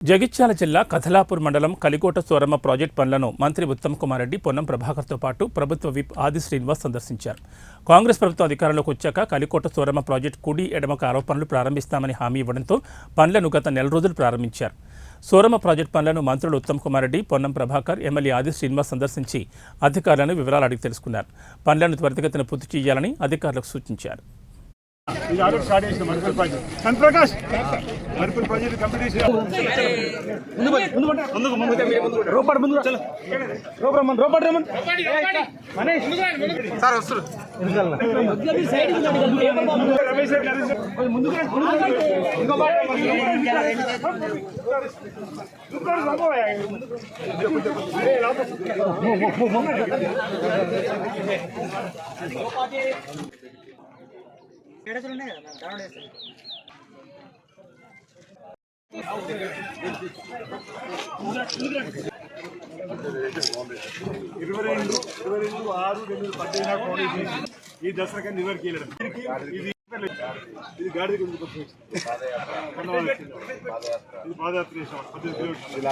జగిత్యాల జిల్లా కథలాపూర్ మండలం కలికోట సోరమ్మ ప్రాజెక్టు పనులను మంత్రి ఉత్తమ్ కుమార్ రెడ్డి పొన్నం ప్రభాకర్తో పాటు ప్రభుత్వ విప్ ఆది శ్రీనివాస్ సందర్శించారు. కాంగ్రెస్ ప్రభుత్వం అధికారంలోకి వచ్చాక కలికోట సోరమ్మ ప్రాజెక్టు కుడి ఎడమ కాలువ పనులు ప్రారంభిస్తామని హామీ ఇవ్వడంతో పనులను గత నెల రోజులు ప్రారంభించారు. సోరమ్మ ప్రాజెక్టు పనులను మంత్రులు ఉత్తమ్ కుమార్ రెడ్డి, పొన్నం ప్రభాకర్, ఎమ్మెల్యే ఆది శ్రీనివాస్ సందర్శించి అధికారులను వివరాలు అడిగి తెలుసుకున్నారు. పనులను త్వరితగతిన పూర్తి చేయాలని అధికారులకు సూచించారు. ఈ దసరా నివర్కి ఇది గాడి ఇది పాదయాత్ర చేసాం 18 కిలోమీటర్లు